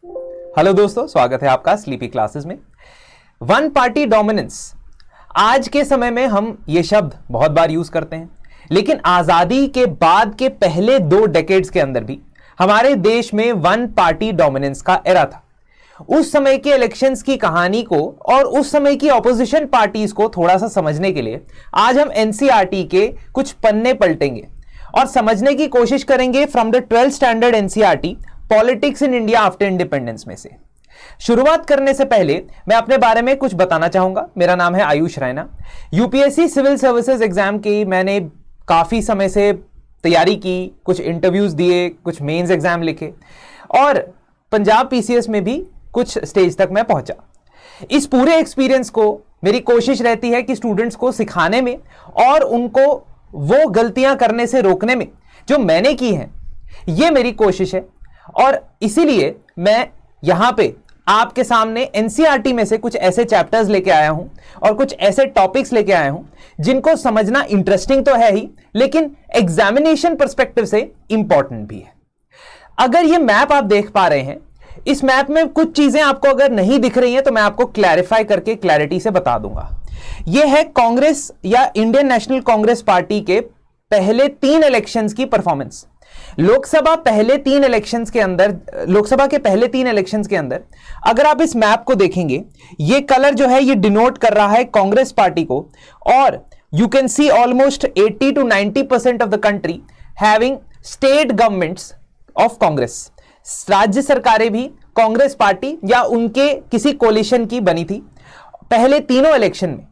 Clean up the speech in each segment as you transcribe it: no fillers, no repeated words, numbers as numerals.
Hello दोस्तों, स्वागत है आपका स्लीपी क्लासेस में। वन पार्टी डोमिनेंस, आज के समय में हम ये शब्द बहुत बार यूज करते हैं, लेकिन आजादी के बाद के पहले 2 डेकेड्स के अंदर भी हमारे देश में वन पार्टी डोमिनेंस का एरा था। उस समय के इलेक्शंस की कहानी को और उस समय की ऑपोजिशन पार्टीज को थोड़ा सा समझने के लिए आज हम एनसीईआरटी के कुछ पन्ने पलटेंगे और समझने की कोशिश करेंगे from the 12th standard NCERT politics in India after independence में से। शुरुआत करने से पहले मैं अपने बारे में कुछ बताना चाहूंगा। मेरा नाम है Ayush Raina. UPSC civil services exam की मैंने काफी समय से तैयारी की, कुछ इंटरव्यूज दिए, कुछ मेंस एग्जाम लिखे और पंजाब पीसीएस में भी कुछ स्टेज तक मैं पहुंचा। इस पूरे एक्सपीरियंस को मेरी कोशिश रहती है कि स्टूडेंट्स को सिखाने में और उनको वो गलतियां करने से रोकने में जो मैंने की हैं, ये मेरी कोशिश है। और इसीलिए मैं यहां पे आपके सामने एनसीईआरटी में से कुछ ऐसे चैप्टर्स लेके आया हूं और कुछ ऐसे टॉपिक्स लेके आया हूं जिनको समझना इंटरेस्टिंग तो है ही, लेकिन एग्जामिनेशन पर्सपेक्टिव से इंपॉर्टेंट भी है। अगर ये मैप आप देख पा रहे हैं, इस मैप में कुछ चीजें आपको अगर नहीं दिख रही हैं तो मैं आपको क्लैरिफाई करके क्लैरिटी से बता दूंगा। यह है कांग्रेस या इंडियन नेशनल कांग्रेस पार्टी के पहले 3 इलेक्शंस की परफॉर्मेंस। लोकसभा के पहले 3 इलेक्शंस के अंदर अगर आप इस मैप को देखेंगे, ये कलर जो है ये डिनोट कर रहा है कांग्रेस पार्टी को, और you can C almost 80 to 90% of the country having state governments of Congress. राज्य सरकारें भी कांग्रेस पार्टी या उनके किसी कोलिशन की बनी थी पहले तीनों इलेक्शन में।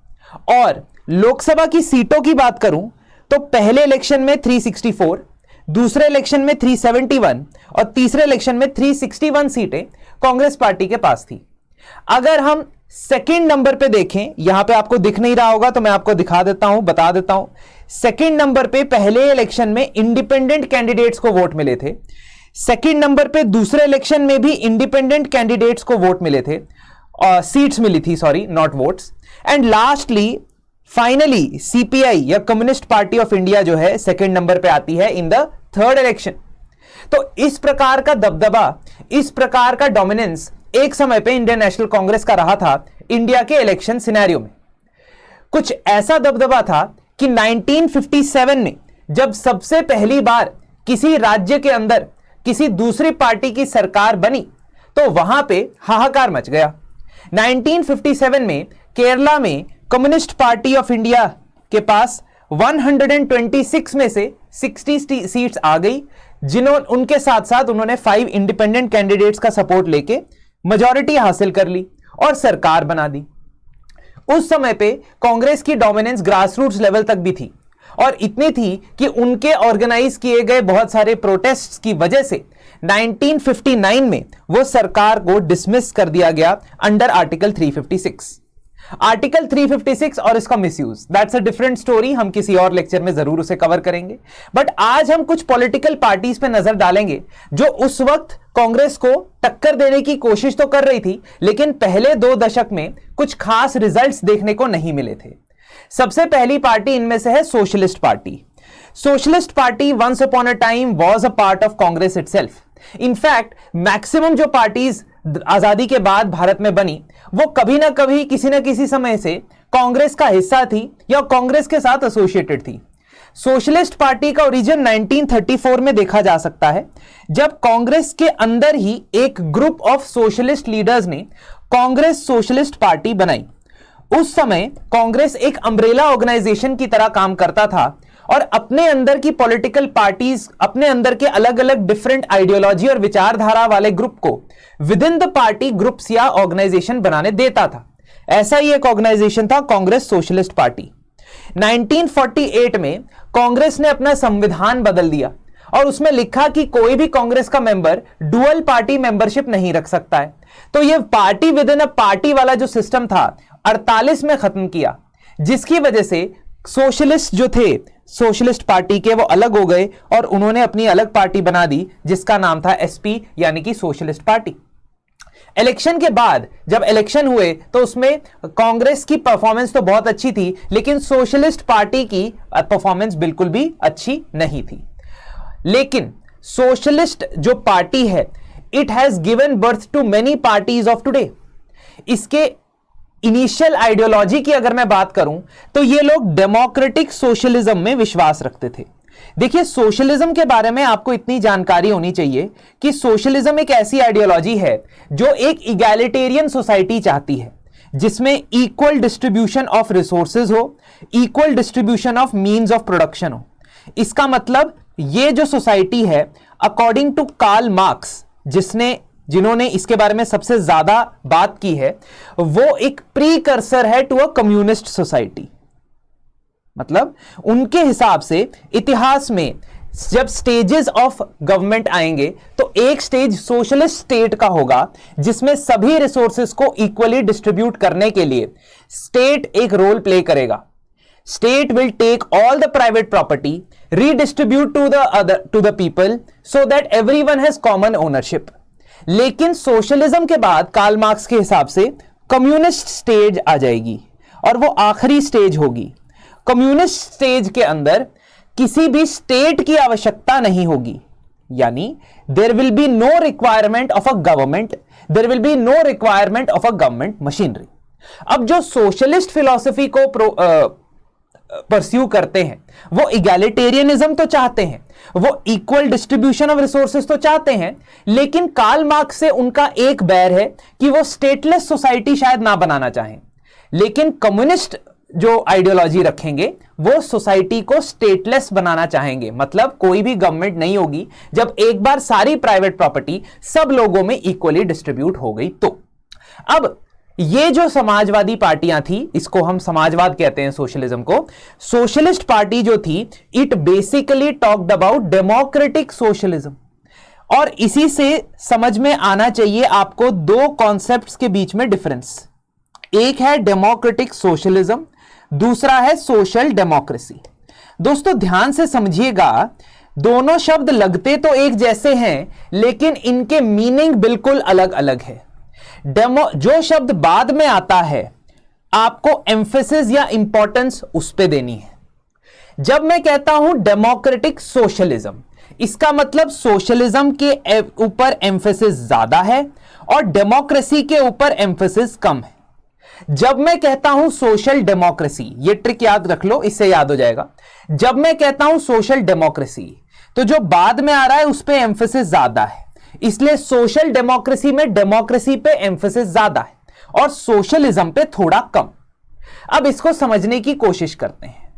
और लोकसभा की सीटों की बात करूं तो पहले इलेक्शन में 364, दूसरे इलेक्शन में 371 और तीसरे इलेक्शन में 361 सीटें कांग्रेस पार्टी के पास थी। अगर हम सेकंड नंबर पे देखें, यहां पे आपको दिख नहीं रहा होगा तो मैं आपको दिखा देता हूं, बता देता हूं। सेकंड नंबर पे पहले इलेक्शन में इंडिपेंडेंट कैंडिडेट्स को वोट मिले थे। सेकंड नंबर पे दूसरे इलेक्शन में भी इंडिपेंडेंट कैंडिडेट्स को वोट मिले थे, सीट्स मिली थी, sorry, not votes. And lastly finally CPI या कम्युनिस्ट पार्टी ऑफ इंडिया जो है सेकंड नंबर पे आती है इन द थर्ड इलेक्शन। तो इस प्रकार का दबदबा, इस प्रकार का डोमिनेंस एक समय पे इंडियन नेशनल कांग्रेस का रहा था इंडिया के इलेक्शन सिनेरियो में। कुछ ऐसा दबदबा था कि 1957 में जब सबसे पहली बार किसी राज्य के अंदर किसी दूसरी पार्टी की सरकार बनी तो वहां पे हाहाकार मच गया। 1957 में केरला में कम्युनिस्ट पार्टी ऑफ इंडिया के पास 126 में से 60 सीट्स आ गई, उनके साथ साथ उन्होंने 5 इंडिपेंडेंट कैंडिडेट्स का सपोर्ट लेके मेजॉरिटी हासिल कर ली और सरकार बना दी। उस समय पे कांग्रेस की डोमिनेंस ग्रासरूट्स लेवल तक भी थी और इतनी थी कि उनके ऑर्गेनाइज किए गए बहुत सारे प्रोटेस्ट्स की वजह से 1959 में वो सरकार को डिसमिस कर दिया गया अंडर आर्टिकल 356। आर्टिकल 356 और इसका misuse, that's a different story, हम किसी और लेक्चर में जरूर उसे कवर करेंगे। बट आज हम कुछ पॉलिटिकल पार्टीज पे नजर डालेंगे जो उस वक्त कांग्रेस को टक्कर देने की कोशिश तो कर रही थी, लेकिन पहले 2 दशक में कुछ खास रिजल्ट्स देखने को नहीं मिले थे। सबसे पहली पार्टी इनमें से है socialist party. Socialist party once upon a time was a part of Congress itself. In fact maximum जो पार्टीज आजादी के बाद भारत में बनी वो कभी ना कभी किसी ना किसी समय से कांग्रेस का हिस्सा थी या कांग्रेस के साथ एसोसिएटेड थी। सोशलिस्ट पार्टी का ओरिजिन 1934 में देखा जा सकता है, जब कांग्रेस के अंदर ही एक ग्रुप ऑफ सोशलिस्ट लीडर्स ने कांग्रेस सोशलिस्ट पार्टी बनाई। उस समय कांग्रेस एक अम्ब्रेला ऑर्गेनाइजेशन की तरह काम करता था और अपने अंदर की पॉलिटिकल पार्टीज, अपने अंदर के अलग अलग डिफरेंट आइडियोलॉजी और विचारधारा वाले ग्रुप को with in the party groups या ऑर्गेनाइजेशन बनाने देता था। ऐसा ही एक ऑर्गेनाइजेशन था कांग्रेस सोशलिस्ट पार्टी। 1948 में कांग्रेस ने अपना संविधान बदल दिया और उसमें लिखा कि कोई भी कांग्रेस का मेंबर डुअल पार्टी मेंबरशिप नहीं रख सकता है। तो यह party with in a party वाला जो सिस्टम था 48 में खत्म किया, जिसकी वजह से सोशलिस्ट जो थे सोशलिस्ट पार्टी के वो अलग हो गए और उन्होंने अपनी अलग पार्टी बना दी जिसका नाम था एसपी यानी कि सोशलिस्ट पार्टी। इलेक्शन के बाद जब इलेक्शन हुए तो उसमें कांग्रेस की परफॉर्मेंस तो बहुत अच्छी थी, लेकिन सोशलिस्ट पार्टी की परफॉर्मेंस बिल्कुल भी अच्छी नहीं थी। लेकिन सोशलिस्ट जो पार्टी है it has given birth to many parties of today. इसके इनिशियल आइडियोलॉजी की अगर मैं बात करूं तो ये लोग डेमोक्रेटिक सोशलिज्म में विश्वास रखते थे। देखिए, सोशलिज्म के बारे में आपको इतनी जानकारी होनी चाहिए कि सोशलिज्म एक ऐसी आइडियोलॉजी है जो एक इगैलिटेरियन सोसाइटी चाहती है, जिसमें इक्वल डिस्ट्रीब्यूशन ऑफ रिसोर्सेज हो, equal distribution of means of production हो। इसका मतलब ये जो सोसाइटी है, अकॉर्डिंग टू कार्ल मार्क्स, जिन्होंने इसके बारे में सबसे ज्यादा बात की है, वो एक प्रीकर्सर है टू अ कम्युनिस्ट सोसाइटी। मतलब उनके हिसाब से इतिहास में जब स्टेजेस ऑफ गवर्नमेंट आएंगे तो एक स्टेज सोशलिस्ट स्टेट का होगा, जिसमें सभी रिसोर्सेस को इक्वली डिस्ट्रीब्यूट करने के लिए स्टेट एक रोल प्ले करेगा। State will take all the private property, redistribute to the people so that everyone has common ownership. लेकिन सोशलिज्म के बाद कार्ल मार्क्स के हिसाब से कम्युनिस्ट स्टेज आ जाएगी और वो आखिरी स्टेज होगी। कम्युनिस्ट स्टेज के अंदर किसी भी स्टेट की आवश्यकता नहीं होगी, यानी there will be no requirement of a government, there will be no requirement of a government machinery. अब जो सोशलिस्ट फिलॉसफी को परस्यू करते हैं वो इगैलिटेरियनिज्म तो चाहते हैं, वो इक्वल डिस्ट्रीब्यूशन ऑफ रिसोर्सेज तो चाहते हैं, लेकिन कार्ल मार्क्स से उनका एक बैर है कि वो स्टेटलेस सोसाइटी शायद ना बनाना चाहें। लेकिन कम्युनिस्ट जो आइडियोलॉजी रखेंगे वो सोसाइटी को स्टेटलेस बनाना चाहेंगे, मतलब कोई भी गवर्नमेंट नहीं होगी जब एक बार सारी प्राइवेट प्रॉपर्टी सब लोगों में इक्वली डिस्ट्रीब्यूट हो गई तो। अब ये जो समाजवादी पार्टियां थी, इसको हम समाजवाद कहते हैं सोशलिज्म को। सोशलिस्ट पार्टी जो थी, it basically talked about democratic socialism. और इसी से समझ में आना चाहिए आपको दो कॉन्सेप्ट्स के बीच में डिफरेंस। एक है डेमोक्रेटिक सोशलिज्म, दूसरा है सोशल डेमोक्रेसी। दोस्तों ध्यान से समझिएगा, दोनों शब्द लगते तो एक जैसे हैं, लेकिन इनके मीनिंग बिल्कुल अलग अलग है। जो शब्द बाद में आता है, आपको एम्फेसिस या इंपॉर्टेंस उस पे देनी है। जब मैं कहता हूं डेमोक्रेटिक सोशलिज्म, इसका मतलब सोशलिज्म के ऊपर एम्फेसिस ज्यादा है और डेमोक्रेसी के ऊपर एम्फेसिस कम है। जब मैं कहता हूं सोशल डेमोक्रेसी, ये ट्रिक याद रख लो, इससे याद हो जाएगा। जब मैं कहता हूं सोशल डेमोक्रेसी, तो जो बाद में आ रहा है उस पे एम्फेसिस ज्यादा है, इसलिए सोशल डेमोक्रेसी में डेमोक्रेसी पे एम्फेसिस ज्यादा है और सोशलिज्म पे थोड़ा कम। अब इसको समझने की कोशिश करते हैं।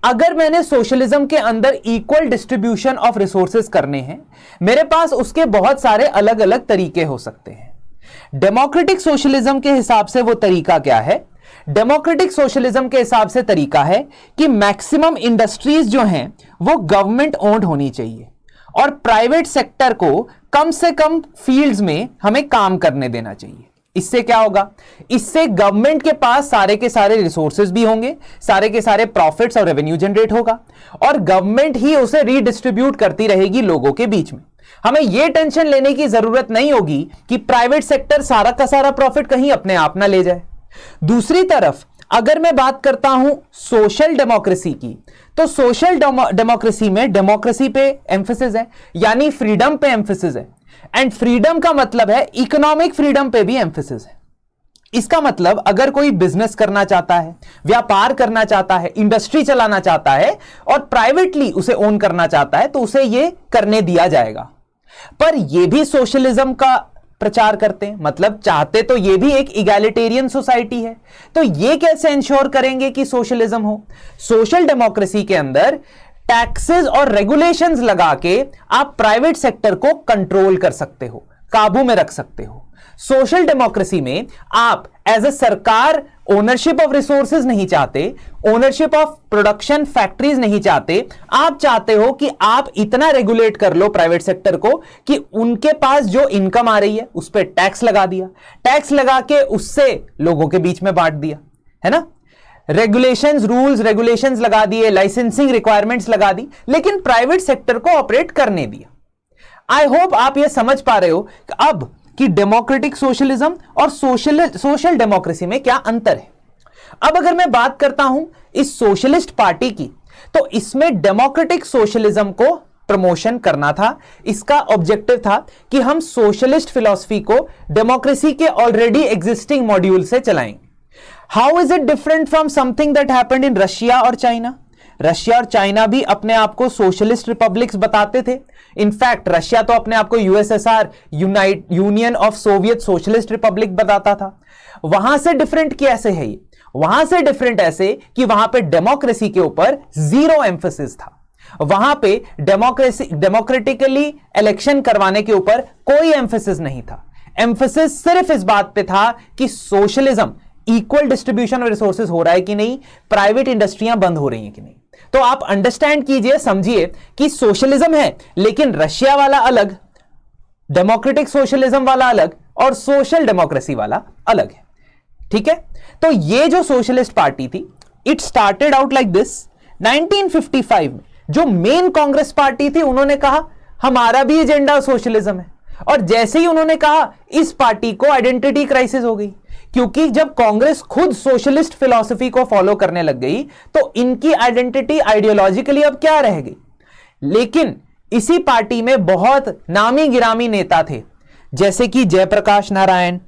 अगर मैंने सोशलिज्म के अंदर इक्वल डिस्ट्रीब्यूशन ऑफ रिसोर्सेज करने हैं, मेरे पास उसके बहुत सारे अलग अलग तरीके हो सकते हैं। डेमोक्रेटिक सोशलिज्म के हिसाब से वो तरीका क्या है? डेमोक्रेटिक सोशलिज्म के हिसाब से तरीका है कि मैक्सिमम इंडस्ट्रीज जो हैं वो गवर्नमेंट ओन्ड होनी चाहिए और प्राइवेट सेक्टर को कम से कम फील्ड्स में हमें काम करने देना चाहिए। इससे क्या होगा? इससे गवर्नमेंट के पास सारे के सारे रिसोर्सेज भी होंगे, सारे के सारे प्रॉफिट्स और रेवेन्यू जनरेट होगा और गवर्नमेंट ही उसे रीडिस्ट्रीब्यूट करती रहेगी लोगों के बीच में। हमें यह टेंशन लेने की जरूरत नहीं होगी कि प्राइवेट सेक्टर सारा का सारा प्रॉफिट कहीं अपने आप ना ले जाए। दूसरी तरफ अगर मैं बात करता हूं सोशल डेमोक्रेसी की, तो सोशल डेमोक्रेसी में डेमोक्रेसी पे एम्फेसिस है, यानी फ्रीडम पे एम्फेसिस है। एंड फ्रीडम का मतलब है इकोनॉमिक फ्रीडम पे भी एम्फेसिस है। इसका मतलब अगर कोई बिजनेस करना चाहता है, व्यापार करना चाहता है, इंडस्ट्री चलाना चाहता है और प्राइवेटली उसे ओन करना चाहता है, तो उसे यह करने दिया जाएगा। पर यह भी सोशलिज्म का प्रचार करते हैं, मतलब चाहते तो यह भी एक इगैलिटेरियन सोसाइटी है। तो यह कैसे इंश्योर करेंगे कि सोशलिज्म हो? सोशल डेमोक्रेसी के अंदर टैक्सेस और रेगुलेशंस लगा के आप प्राइवेट सेक्टर को कंट्रोल कर सकते हो, काबू में रख सकते हो। सोशल डेमोक्रेसी में आप एज ए सरकार ओनरशिप ऑफ रिसोर्सेज नहीं चाहते, ओनरशिप ऑफ प्रोडक्शन फैक्ट्रीज नहीं चाहते। आप चाहते हो कि आप इतना रेगुलेट कर लो प्राइवेट सेक्टर को कि उनके पास जो इनकम आ रही है उस पर टैक्स लगा दिया, टैक्स लगा के उससे लोगों के बीच में बांट दिया, है ना। रेगुलेशंस, रूल्स रेगुलेशंस लगा दिए, लाइसेंसिंग रिक्वायरमेंट्स लगा दी, लेकिन प्राइवेट सेक्टर को ऑपरेट करने दिया। आई होप आप यह समझ पा रहे हो कि अब कि डेमोक्रेटिक सोशलिज्म और सोशल डेमोक्रेसी में क्या अंतर है। अब अगर मैं बात करता हूं इस सोशलिस्ट पार्टी की, तो इसमें डेमोक्रेटिक सोशलिज्म को प्रमोशन करना था। इसका ऑब्जेक्टिव था कि हम सोशलिस्ट फिलॉसफी को डेमोक्रेसी के ऑलरेडी एग्जिस्टिंग मॉड्यूल से चलाएंगे। How is it different from something that happened in Russia और चाइना? रशिया और चाइना भी अपने आप को सोशलिस्ट रिपब्लिक्स बताते थे। इनफैक्ट रशिया तो अपने आप को USSR, union of Soviet socialist Republic बताता था। वहां से डिफरेंट कैसे है ये? वहां से डिफरेंट ऐसे कि वहां पे डेमोक्रेसी के ऊपर जीरो एम्फेसिस था। वहां पे डेमोक्रेटिकली इलेक्शन करवाने के ऊपर कोई एम्फेसिस नहीं था। एम्फेसिस सिर्फ इस बात पे था कि socialism, equal distribution of resources हो रहा है कि नहीं, प्राइवेट इंडस्ट्रियां बंद हो रही हैं कि नहीं। तो आप अंडरस्टैंड कीजिए, समझिए कि सोशलिज्म है, लेकिन रशिया वाला अलग, डेमोक्रेटिक सोशलिज्म वाला अलग और सोशल डेमोक्रेसी वाला अलग है। ठीक है, तो ये जो सोशलिस्ट पार्टी थी, it started out like this. 1955 में जो मेन कांग्रेस पार्टी थी, उन्होंने कहा हमारा भी एजेंडा सोशलिज्म है, और जैसे ही उन्होंने कहा, इस पार्टी को आइडेंटिटी क्राइसिस हो गई, क्योंकि जब कांग्रेस खुद सोशलिस्ट फिलॉसफी को फॉलो करने लग गई तो इनकी आइडेंटिटी आइडियोलॉजिकली अब क्या रह गई। लेकिन इसी पार्टी में बहुत नामी गिरामी नेता थे, जैसे कि जयप्रकाश नारायण,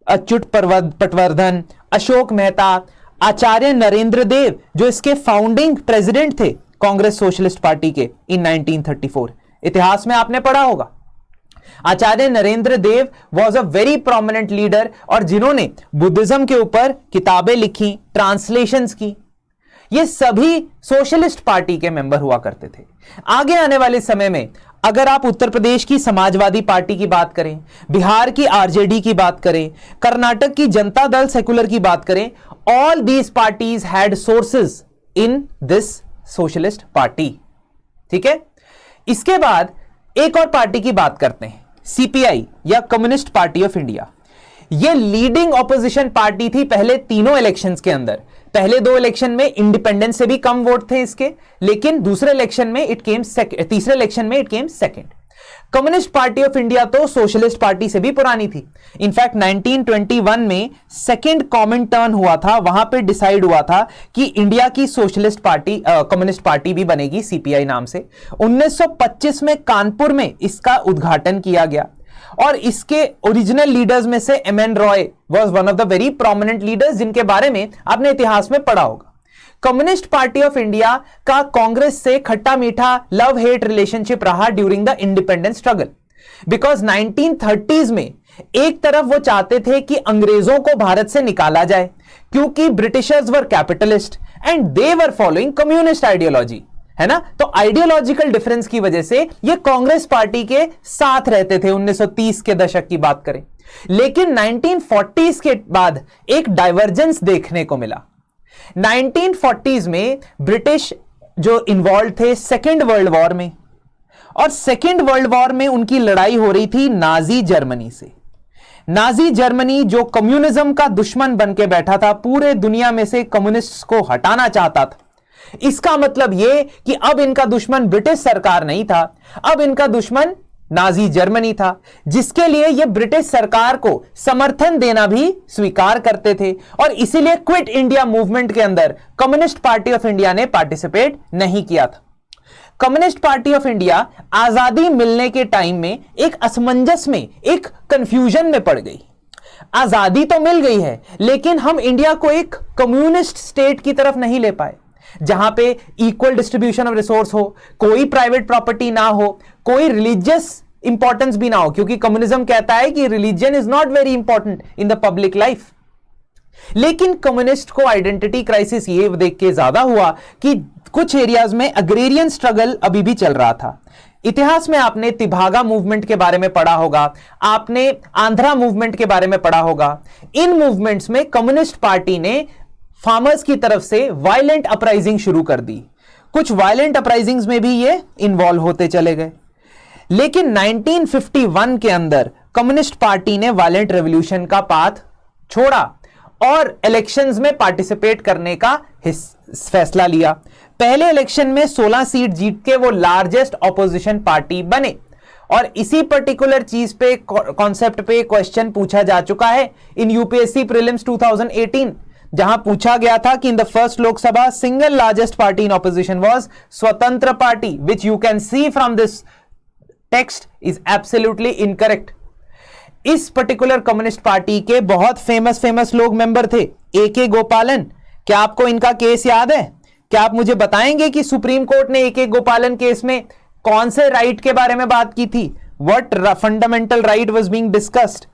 अच्युत पटवर्धन, अशोक मेहता, आचार्य नरेंद्र देव, जो इसके फाउंडिंग प्रेसिडेंट थे कांग्रेस सोशलिस्ट पार्टी के इन 1934। इतिहास में आपने पढ़ा होगा, Acharya Narendra Dev was a very prominent leader, और जिन्होंने बुद्धिज्म के ऊपर किताबें लिखी, ट्रांसलेशंस की। ये सभी सोशलिस्ट पार्टी के मेंबर हुआ करते थे। आगे आने वाले समय में अगर आप उत्तर प्रदेश की समाजवादी पार्टी की बात करें, बिहार की आरजेडी की बात करें, कर्नाटक की जनता दल सेकुलर की बात करें, all these parties had sources in this socialist party. ठीक है, इसके बाद एक और पार्टी की बात करते हैं, सीपीआई या कम्युनिस्ट पार्टी ऑफ इंडिया। यह लीडिंग ऑपोजिशन पार्टी थी पहले तीनों इलेक्शंस के अंदर। पहले दो इलेक्शन में इंडिपेंडेंस से भी कम वोट थे इसके, लेकिन दूसरे इलेक्शन में इट केम सेकंड, तीसरे इलेक्शन में it came second. Communist party of India तो सोशलिस्ट पार्टी से भी पुरानी थी। इनफैक्ट 1921 में सेकंड कॉमन टर्न हुआ था, वहां पे डिसाइड हुआ था कि इंडिया की सोशलिस्ट पार्टी, कम्युनिस्ट पार्टी भी बनेगी सीपीआई नाम से। 1925 में कानपुर में इसका उद्घाटन किया गया, और इसके ओरिजिनल लीडर्स में से MN Roy was one of the very prominent leaders, जिनके बारे में आपने इतिहास में पढ़ा होगा। कम्युनिस्ट पार्टी ऑफ इंडिया का कांग्रेस से खट्टा मीठा लव हेट रिलेशनशिप रहा during the independence struggle, because 1930s में एक तरफ वो चाहते थे कि अंग्रेजों को भारत से निकाला जाए, क्योंकि Britishers were capitalist and they were following communist ideology, है ना। तो आइडियोलॉजिकल डिफरेंस की वजह से ये कांग्रेस पार्टी के साथ रहते थे 1930 के दशक की बात करें। लेकिन 1940s के बाद एक डाइवर्जेंस देखने को मिला। 1940s में ब्रिटिश जो इन्वॉल्व थे सेकेंड वर्ल्ड वॉर में, और सेकेंड वर्ल्ड वॉर में उनकी लड़ाई हो रही थी नाजी जर्मनी से। नाजी जर्मनी जो कम्युनिज्म का दुश्मन बन के बैठा था, पूरे दुनिया में से कम्युनिस्ट को हटाना चाहता था। इसका मतलब यह कि अब इनका दुश्मन ब्रिटिश सरकार नहीं था, अब इनका दुश्मन नाजी जर्मनी था, जिसके लिए यह ब्रिटिश सरकार को समर्थन देना भी स्वीकार करते थे। और इसीलिए क्विट इंडिया मूवमेंट के अंदर कम्युनिस्ट पार्टी ऑफ इंडिया ने पार्टिसिपेट नहीं किया था। कम्युनिस्ट पार्टी ऑफ इंडिया आजादी मिलने के टाइम में एक असमंजस में, एक कंफ्यूजन में पड़ गई। आजादी तो मिल गई है, लेकिन हम इंडिया को एक कम्युनिस्ट स्टेट की तरफ नहीं ले पाए, जहां पे इक्वल डिस्ट्रीब्यूशन ऑफ रिसोर्स हो, कोई प्राइवेट प्रॉपर्टी ना हो, कोई रिलीजियस इंपॉर्टेंस भी ना हो, क्योंकि कम्युनिज्म कहता है कि religion is not very important in the public life. लेकिन कम्युनिस्ट को आइडेंटिटी क्राइसिस ये देख के ज्यादा हुआ कि कुछ एरियाज में अग्रेरियन स्ट्रगल अभी भी चल रहा था। इतिहास में आपने तिभागा मूवमेंट के बारे में पढ़ा होगा, आपने आंध्रा मूवमेंट के बारे में पढ़ा होगा। इन मूवमेंट्स में कम्युनिस्ट पार्टी ने फार्मर्स की तरफ से वायलेंट अपराइजिंग शुरू कर दी। कुछ वायलेंट अपराइजिंग्स में भी ये इन्वॉल्व होते चले गए। लेकिन 1951 के अंदर कम्युनिस्ट पार्टी ने वायलेंट रेवोल्यूशन का पाथ छोड़ा और इलेक्शंस में पार्टिसिपेट करने का फैसला लिया। पहले इलेक्शन में 16 सीट जीत के वो लार्जेस्ट ऑपोजिशन पार्टी बने। और इसी पर्टिकुलर चीज पे, कॉन्सेप्ट पे क्वेश्चन पूछा जा चुका है इन यूपीएससी प्रीलिम्स 2018 जहां पूछा गया था कि in the first Lok Sabha single largest party in opposition was Swatantra party, which you can see from this text is absolutely incorrect. इस पर्टिकुलर कम्युनिस्ट पार्टी के बहुत फेमस लोग मेंबर थे। ए.के. गोपालन, क्या आपको इनका केस याद है? क्या आप मुझे बताएंगे कि सुप्रीम कोर्ट ने ए.के. गोपालन केस में कौन से राइट के बारे में बात की थी? What fundamental right was being discussed?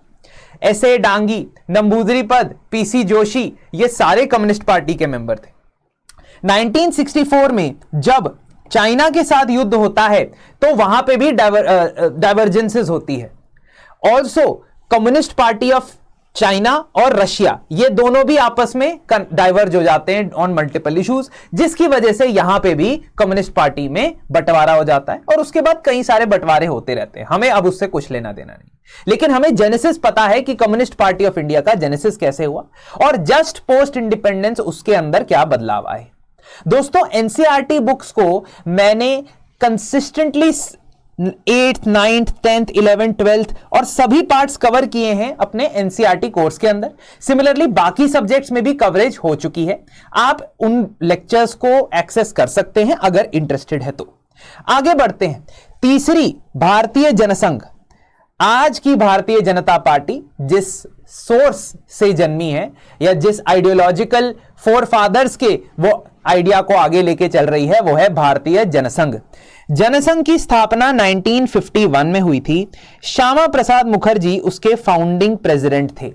एस.ए. Dangi, Namboodiri पद, पी.सी. जोशी, ये सारे कम्युनिस्ट पार्टी के मेंबर थे। 1964 में जब चाइना के साथ युद्ध होता है तो वहां पे भी डाइवर्जेंसेस होती है। Also communist party of China और रशिया, ये दोनों भी आपस में डाइवर्ज हो जाते हैं ऑन मल्टीपल इश्यूज, जिसकी वजह से यहां पे भी कम्युनिस्ट पार्टी में बंटवारा हो जाता है और उसके बाद कई सारे बंटवारे होते रहते हैं। हमें अब उससे कुछ लेना देना नहीं, लेकिन हमें जेनेसिस पता है कि कम्युनिस्ट पार्टी ऑफ इंडिया का जेनेसिस कैसे हुआ और जस्ट पोस्ट इंडिपेंडेंस उसके अंदर क्या बदलाव आए। दोस्तों, एनसीईआरटी बुक्स को मैंने consistently 8th, 9th, 10th, 11th, 12th और सभी पार्ट्स कवर किए हैं अपने एनसीईआरटी कोर्स के अंदर। सिमिलरली बाकी सब्जेक्ट्स में भी कवरेज हो चुकी है। आप उन लेक्चर्स को एक्सेस कर सकते हैं अगर इंटरेस्टेड है तो। आगे बढ़ते हैं। तीसरी, भारतीय जनसंघ। आज की भारतीय जनता पार्टी जिस सोर्स से जन्मी है या जिस आइडियोलॉजिकल फोरफादर्स के वो आइडिया को आगे लेके चल रही है, वो है भारतीय जनसंघ। जनसंघ की स्थापना 1951 में हुई थी। श्यामा प्रसाद मुखर्जी उसके फाउंडिंग प्रेसिडेंट थे।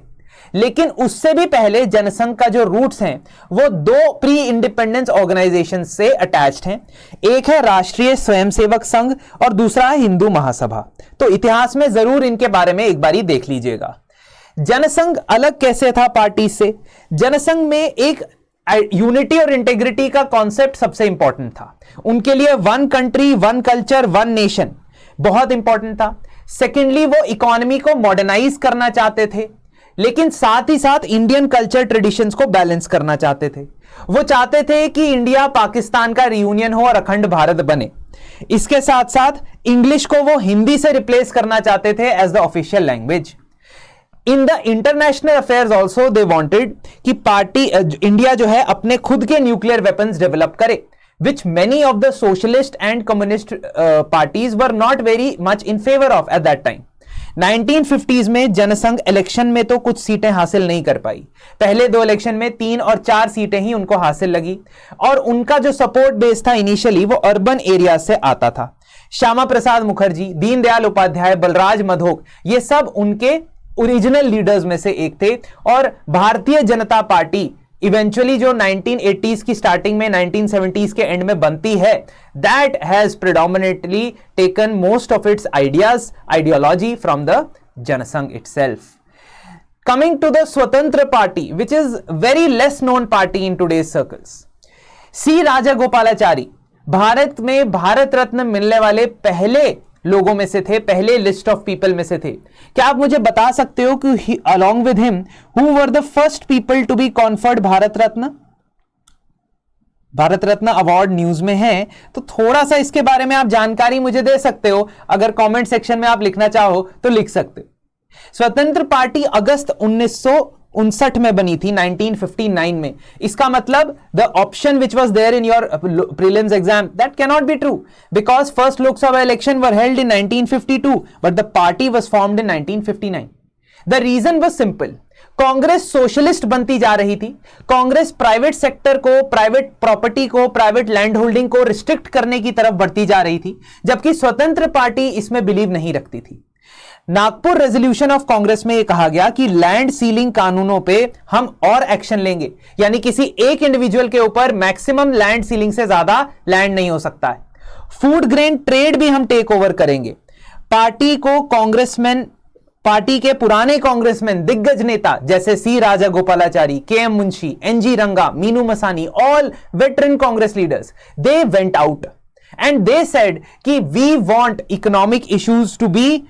लेकिन उससे भी पहले जनसंघ का जो रूट्स हैं वो दो प्री इंडिपेंडेंस ऑर्गेनाइजेशन से अटैच्ड हैं। एक है राष्ट्रीय स्वयंसेवक संघ और दूसरा है हिंदू महासभा। तो इतिहास में जरूर इनके बारे में एक बारी देख लीजिएगा। जनसंघ अलग कैसे था पार्टी से? जनसंघ में एक यूनिटी और इंटेग्रिटी का कॉन्सेप्ट सबसे इंपॉर्टेंट था। उनके लिए one country, one culture, one nation बहुत इंपॉर्टेंट था। सेकेंडली, वो इकोनॉमी को मॉडर्नाइज करना चाहते थे, लेकिन साथ ही साथ इंडियन कल्चर ट्रेडिशंस को बैलेंस करना चाहते थे। वो चाहते थे कि इंडिया पाकिस्तान का रियूनियन हो और अखंड भारत बने। इसके साथ साथ इंग्लिश को वो हिंदी से रिप्लेस करना चाहते थे as the official language. In the international affairs also they wanted कि पार्टी इंडिया जो है अपने खुद के न्यूक्लियर वेपन्स डेवलप करे, which many of the socialist and communist parties were not very much in favour of at that time. 1950s में Jansangh election में तो कुछ सीटें हासिल नहीं कर पाई। पहले दो इलेक्शन में 3 और 4 सीटें ही उनको हासिल लगी और उनका जो सपोर्ट बेस था इनिशियली वो अर्बन एरिया से आता था। श्यामा प्रसाद मुखर्जी, दीनदयाल उपाध्याय, बलराज मधोक, ये सब उनके ओरिजिनल लीडर्स में से एक थे। और भारतीय जनता पार्टी इवेंचुअली जो 1980s की स्टार्टिंग में 1970s के एंड में बनती है, that has predominantly taken most of its ideology from the Jana Sangh itself. Coming to the Swatantra party, which is very less known party in today's circles. C Rajagopalachari Bharat में भारत रत्न मिलने वाले पहले लोगों में से थे, पहले लिस्ट ऑफ पीपल में से थे। क्या आप मुझे बता सकते हो कि along with him who were the first people to be conferred Bharat Ratna? Bharat Ratna award news में है, तो थोड़ा सा इसके बारे में आप जानकारी मुझे दे सकते हो। अगर कमेंट सेक्शन में आप लिखना चाहो तो लिख सकते हो। स्वतंत्र पार्टी अगस्त 1959 में बनी थी, 1959 में। इसका मतलब the option which was there in your prelims exam, that can not be true because first Lok Sabha election were held in 1952 but the party was formed in 1959। The reason was simple, Congress socialist बनती जा रही थी। Congress private sector को, private property को, private land holding को restrict करने की तरफ बढ़ती जा रही थी, जबकि स्वतंत्र पार्टी इसमें बिलीव नहीं रखती थी। नागपुर रेजोल्यूशन ऑफ कांग्रेस में यह कहा गया कि लैंड सीलिंग कानूनों पे हम और एक्शन लेंगे, यानी किसी एक इंडिविजुअल के ऊपर मैक्सिमम लैंड सीलिंग से ज्यादा लैंड नहीं हो सकता है। फूड ग्रेन ट्रेड भी हम टेक ओवर करेंगे। पार्टी को कांग्रेसमैन, पार्टी के पुराने कांग्रेसमैन, दिग्गज नेता जैसे सी Rajagopalachari, KM. Munshi, N G. Ranga, Minoo Masani, all veteran Congress leaders, they went out and they said कि we want economic issues to be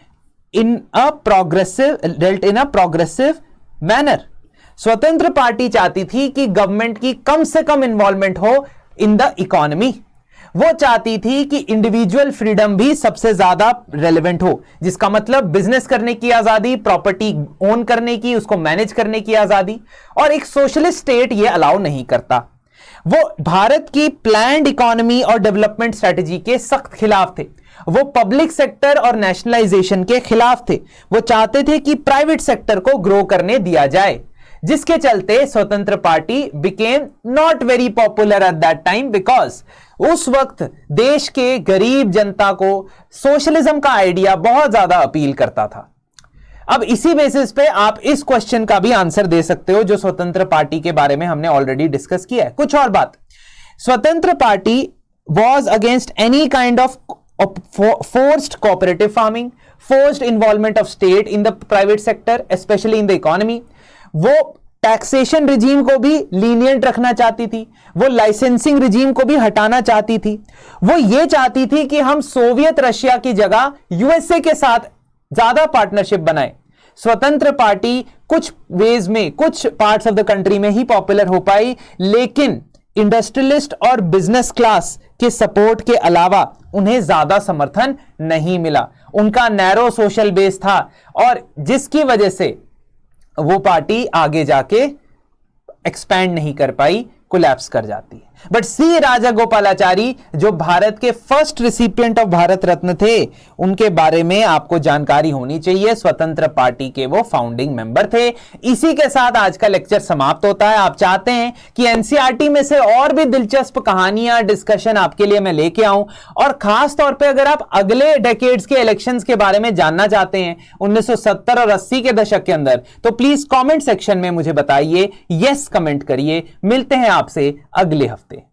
dealt in a progressive manner। Swatantra party चाहती थी कि गवर्नमेंट की कम से कम इन्वॉल्वमेंट हो इन द इकोनॉमी। वो चाहती थी कि इंडिविजुअल फ्रीडम भी सबसे ज्यादा रेलेवेंट हो, जिसका मतलब बिजनेस करने की आजादी, प्रॉपर्टी ओन करने की, उसको मैनेज करने की आजादी, और एक सोशलिस्ट स्टेट ये अलाउ नहीं करता। वो भारत की प्लान्ड इकोनॉमी और डेवलपमेंट स्ट्रेटेजी के सख्त खिलाफ थे। वो पब्लिक सेक्टर और नेशनलाइजेशन के खिलाफ थे। वो चाहते थे कि प्राइवेट सेक्टर को ग्रो करने दिया जाए, जिसके चलते स्वतंत्र party became not very popular at that time, because उस वक्त देश के गरीब जनता को सोशलिज्म का आइडिया बहुत ज्यादा अपील करता था। अब इसी बेसिस पे आप इस क्वेश्चन का भी आंसर दे सकते हो जो स्वतंत्र पार्टी के बारे में हमने ऑलरेडी डिस्कस किया है। कुछ और बात, स्वतंत्र party was against any kind of forced cooperative farming, forced involvement of state in the private sector, especially in the economy. वो टैक्सेशन रिजीम को भी लीनियंट रखना चाहती थी, वो लाइसेंसिंग रिजीम को भी हटाना चाहती थी। वो ये चाहती थी कि हम सोवियत रशिया की जगह यूएसए के साथ ज्यादा पार्टनरशिप बनाए। स्वतंत्र पार्टी कुछ वेज में, कुछ पार्ट्स ऑफ द कंट्री में ही पॉपुलर हो पाई, लेकिन इंडस्ट्रियलिस्ट और बिजनेस क्लास के सपोर्ट के अलावा उन्हें ज्यादा समर्थन नहीं मिला। उनका नैरो सोशल बेस था और जिसकी वजह से वो पार्टी आगे जाके एक्सपैंड नहीं कर पाई, कोलैप्स कर जाती है। बट सी राजागोपालाचारी जो भारत के first recipient of Bharat Ratna थे, उनके बारे में आपको जानकारी होनी चाहिए। स्वतंत्र पार्टी के वो फाउंडिंग मेंबर थे। इसी के साथ आज का लेक्चर समाप्त होता है। आप चाहते हैं कि एनसीईआरटी में से और भी दिलचस्प कहानियां, डिस्कशन आपके लिए मैं लेके आऊं, और खास तौर पे अगर आप अगले डेकेड्स के इलेक्शंस के बारे में जानना चाहते हैं 1970 और 80 के दशक के अंदर, तो प्लीज कमेंट सेक्शन में मुझे बताइए, यस कमेंट करिए। मिलते हैं आपसे अगले हफ्ते।